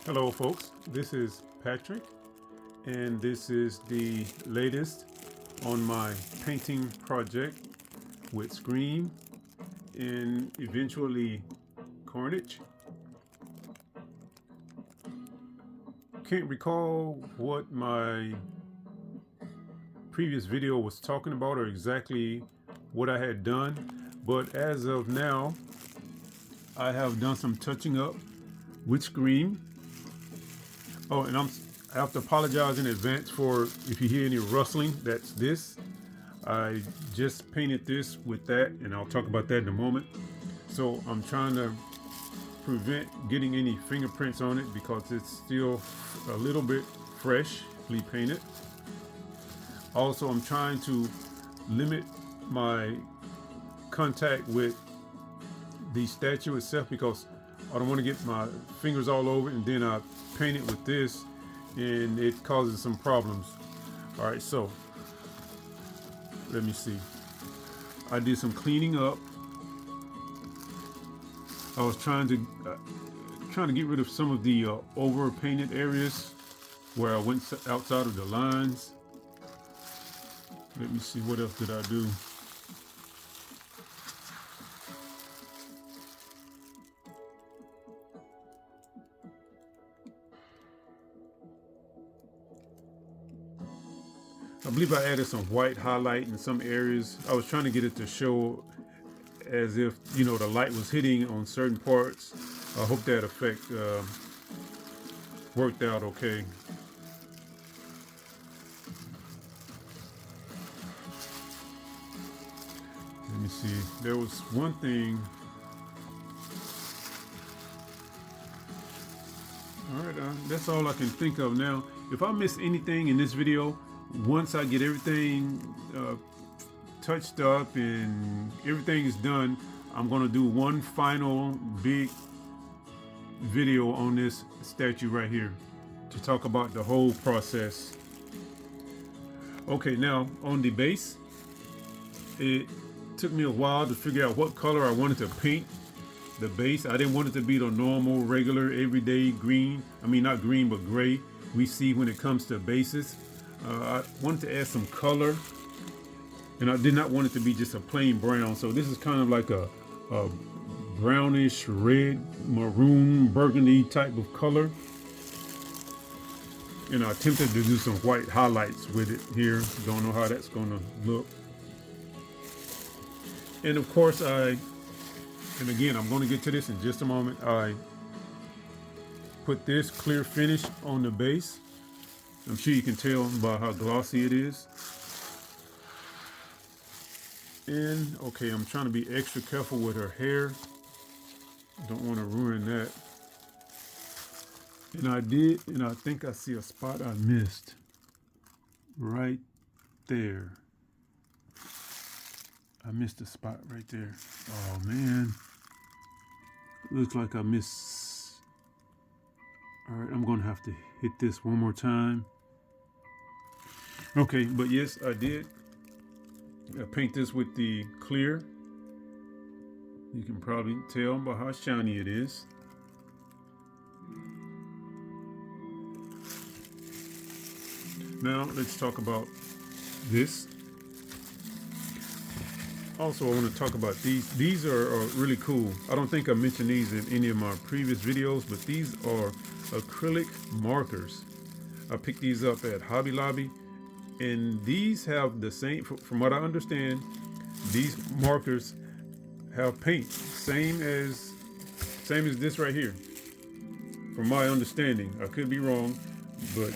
Hello folks, this is Patrick and this is the latest on my painting project with Scream and eventually Carnage. Can't recall what my previous video was talking about or exactly what I had done, but as of now I have done some touching up with Scream. Oh, and I have to apologize in advance for if you hear any rustling. That's this. I just painted this with that, and I'll talk about that in a moment. So I'm trying to prevent getting any fingerprints on it because it's still a little bit freshly painted. Also, I'm trying to limit my contact with the statue itself because I don't want to get my fingers all over it, and then I paint it with this and it causes some problems. All right, so let me see. I did some cleaning up. I was trying to get rid of some of the over painted areas where I went outside of the lines. Let me see, what else did I do? I believe I added some white highlight in some areas. I was trying to get it to show as if, you know, the light was hitting on certain parts. I hope that effect worked out okay. Let me see. There was one thing. All right, that's all I can think of now. If I miss anything in this video, once I get everything touched up and everything is done, I'm gonna do one final big video on this statue right here to talk about the whole process. Okay, now on the base, it took me a while to figure out what color I wanted to paint the base. I didn't want it to be the normal, regular, everyday green. I mean, not green, but gray we see when it comes to bases. I wanted to add some color, and I did not want it to be just a plain brown. So this is kind of like a brownish, red, maroon, burgundy type of color. And I attempted to do some white highlights with it here. Don't know how that's gonna look. And of course, and again, I'm gonna get to this in just a moment. I put this clear finish on the base. I'm sure you can tell by how glossy it is. And okay, I'm trying to be extra careful with her hair. Don't want to ruin that. And I did, and I think I see a spot I missed right there. I missed a spot right there. Oh man, looks like I missed. All right, I'm gonna have to hit this one more time. Okay, but yes, I did paint this with the clear. You can probably tell by how shiny it is. Now let's talk about this. Also, I want to talk about these. These are really cool. I don't think I mentioned these in any of my previous videos, but these are acrylic markers. I picked these up at Hobby Lobby, and these have the same, from what I understand, these markers have paint, same as this right here. From my understanding, I could be wrong, but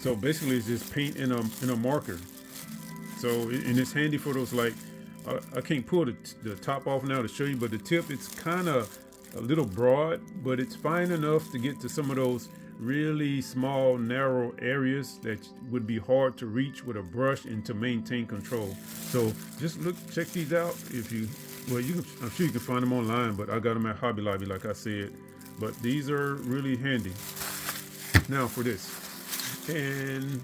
so basically it's just paint in a marker. So, and it's handy for those, like, I can't pull the top off now to show you, but the tip, it's kind of a little broad, but it's fine enough to get to some of those really small, narrow areas that would be hard to reach with a brush and to maintain control. So just check these out. If you, well, I'm sure you can find them online, but I got them at Hobby Lobby, like I said. But these are really handy. Now for this, and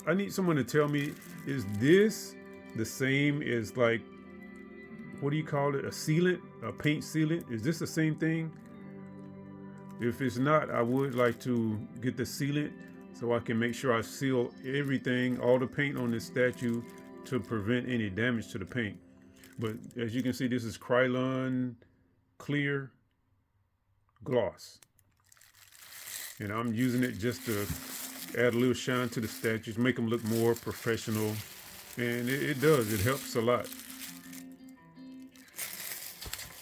I need someone to tell me, is this the same as, like, what do you call it? A sealant, a paint sealant? Is this the same thing? If it's not, I would like to get the sealant so I can make sure I seal everything, all the paint on this statue, to prevent any damage to the paint. But as you can see, this is Krylon clear gloss, and I'm using it just to add a little shine to the statues, make them look more professional, and it does. It helps a lot.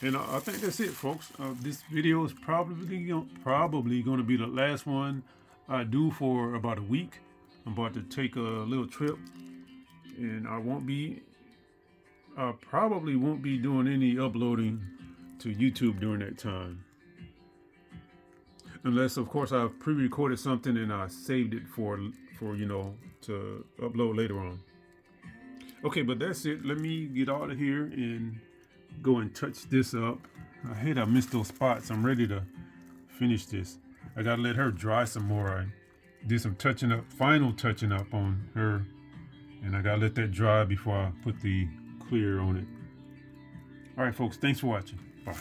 And I think that's it, folks. This video is probably going to be the last one I do for about a week. I'm about to take a little trip, and I probably won't be doing any uploading to YouTube during that time. Unless, of course, I've pre-recorded something and I saved it for to upload later on. Okay, but that's it. Let me get out of here and go and touch this up. I hate I missed those spots. I'm ready to finish this. I gotta let her dry some more. I did some touching up, final touching up on her, and I gotta let that dry before I put the clear on it. All right, folks, thanks for watching. Bye.